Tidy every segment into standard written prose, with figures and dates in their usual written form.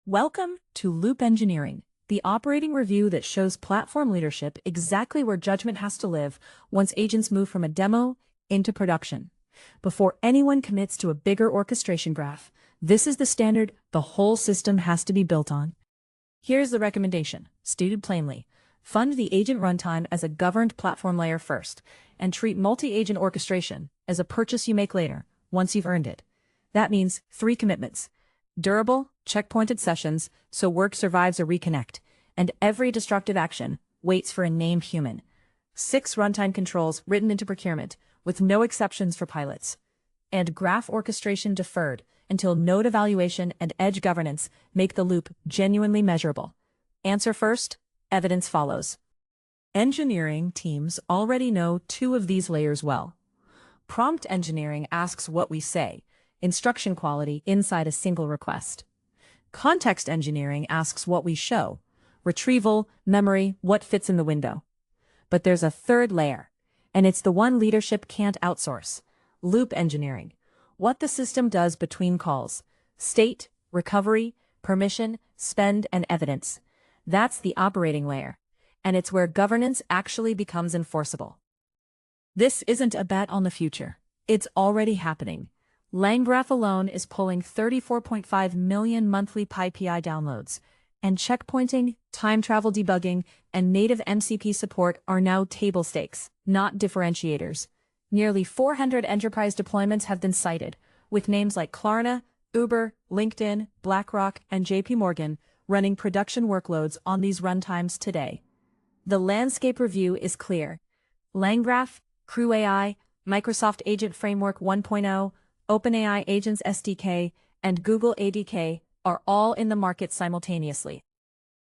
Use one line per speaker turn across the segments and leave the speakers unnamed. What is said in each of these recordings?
Welcome to Loop Engineering, the operating review that shows platform leadership exactly where judgment has to live once agents move from a demo into production. Before anyone commits to a bigger orchestration graph, this is the standard the whole system has to be built on. Here's the recommendation, stated plainly. Fund the agent runtime as a governed platform layer first, and treat multi-agent orchestration as a purchase you make later, once you've earned it. That means 3 commitments. Durable, checkpointed sessions, so work survives a reconnect, and every destructive action waits for a named human. 6 runtime controls written into procurement, with no exceptions for pilots. And graph orchestration deferred until node evaluation and edge governance make the loop genuinely measurable. Answer first, evidence follows. Engineering teams already know 2 of these layers well. Prompt engineering asks what we say, instruction quality inside a single request. Context engineering asks what we show, retrieval, memory, what fits in the window. But there's a third layer, and it's the one leadership can't outsource. Loop engineering, what the system does between calls, state, recovery, permission, spend, and evidence. That's the operating layer, and it's where governance actually becomes enforceable. This isn't a bet on the future. It's already happening. LangGraph alone is pulling 34.5 million monthly PyPI downloads, and checkpointing, time travel debugging, and native MCP support are now table stakes, not differentiators. Nearly 400 enterprise deployments have been cited, with names like Klarna, Uber, LinkedIn, BlackRock, and JP Morgan running production workloads on these runtimes today. The landscape review is clear. LangGraph, Crew AI, Microsoft Agent Framework 1.0, OpenAI Agents SDK, and Google ADK are all in the market simultaneously.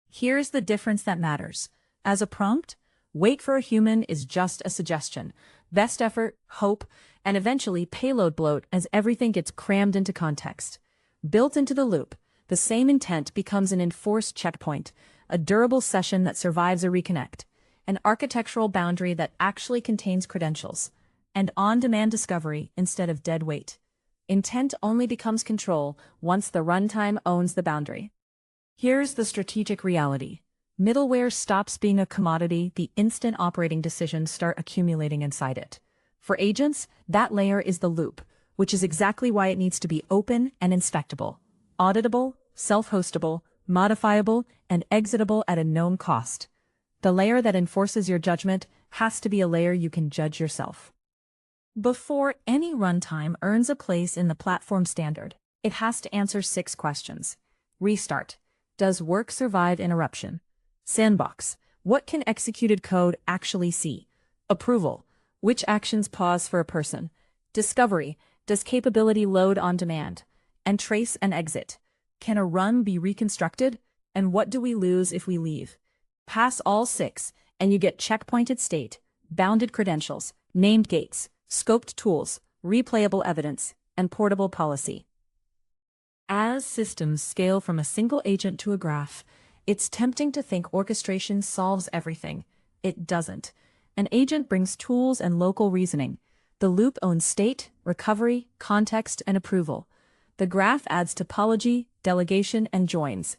Here's the difference that matters. As a prompt, wait for a human is just a suggestion. Best effort, hope, and eventually payload bloat as everything gets crammed into context. Built into the loop, the same intent becomes an enforced checkpoint, a durable session that survives a reconnect, an architectural boundary that actually contains credentials, and on-demand discovery instead of dead weight. Intent only becomes control once the runtime owns the boundary. Here's the strategic reality. Middleware stops being a commodity the instant operating decisions start accumulating inside it. For agents, that layer is the loop, which is exactly why it needs to be open and inspectable, auditable, self-hostable, modifiable, and exitable at a known cost. The layer that enforces your judgment has to be a layer you can judge yourself. Before any runtime earns a place in the platform standard, it has to answer 6 questions. Restart. Does work survive interruption? Sandbox. What can executed code actually see? Approval. Which actions pause for a person? Discovery. Does capability load on demand? And trace and exit. Can a run be reconstructed? And what do we lose if we leave? Pass all 6, and you get checkpointed state, bounded credentials, named gates, scoped tools, replayable evidence, and portable policy. As systems scale from a single agent to a graph, it's tempting to think orchestration solves everything. It doesn't. An agent brings tools and local reasoning. The loop owns state, recovery, context, and approval. The graph adds topology, delegation, and joins.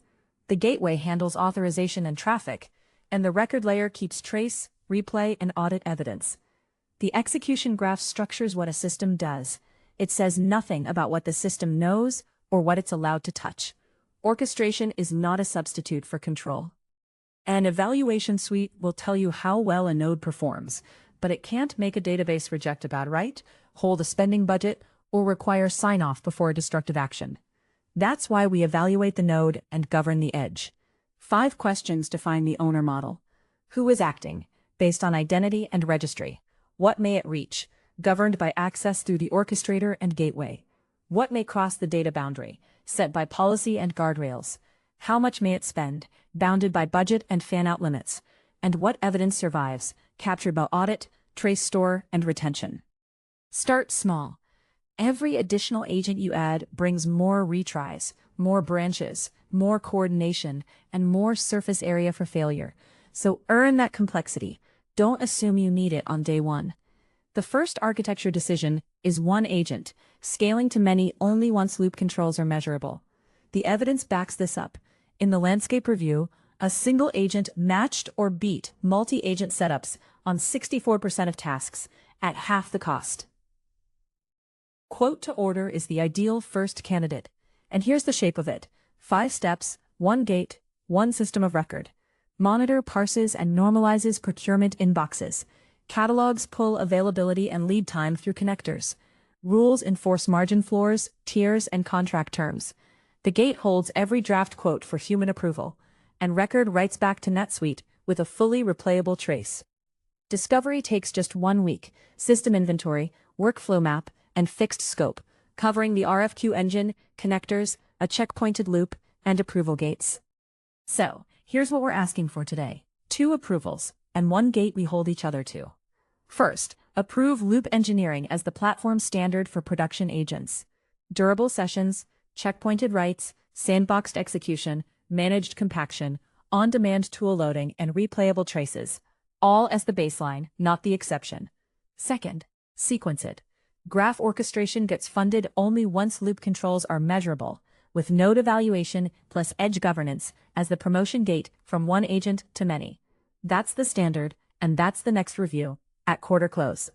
The gateway handles authorization and traffic, and the record layer keeps trace, replay, and audit evidence. The execution graph structures what a system does. It says nothing about what the system knows or what it's allowed to touch. Orchestration is not a substitute for control. An evaluation suite will tell you how well a node performs, but it can't make a database reject a bad write, hold a spending budget, or require sign-off before a destructive action. That's why we evaluate the node and govern the edge. 5 questions define the owner model. Who is acting? Based on identity and registry. What may it reach? Governed by access through the orchestrator and gateway. What may cross the data boundary? Set by policy and guardrails. How much may it spend? Bounded by budget and fan-out limits. And what evidence survives? Captured by audit, trace, store, and retention. Start small. Every additional agent you add brings more retries, more branches, more coordination, and more surface area for failure. So earn that complexity. Don't assume you need it on day one. The first architecture decision is one agent, scaling to many only once loop controls are measurable. The evidence backs this up. In the landscape review, a single agent matched or beat multi-agent setups on 64% of tasks at half the cost. Quote to order is the ideal first candidate, and here's the shape of it. 5 steps, 1 gate, 1 system of record. Monitor parses and normalizes procurement inboxes. Catalogs pull availability and lead time through connectors. Rules enforce margin floors, tiers, and contract terms. The gate holds every draft quote for human approval, and record writes back to NetSuite with a fully replayable trace. Discovery takes just 1 week, system inventory, workflow map, and fixed scope, covering the RFQ engine, connectors, a checkpointed loop, and approval gates. So, here's what we're asking for today. 2 approvals, and 1 gate we hold each other to. First, approve loop engineering as the platform standard for production agents. Durable sessions, checkpointed writes, sandboxed execution, managed compaction, on-demand tool loading, and replayable traces, all as the baseline, not the exception. Second, sequence it. Graph orchestration gets funded only once loop controls are measurable, with node evaluation plus edge governance as the promotion gate from 1 agent to many. That's the standard, and that's the next review, at quarter close.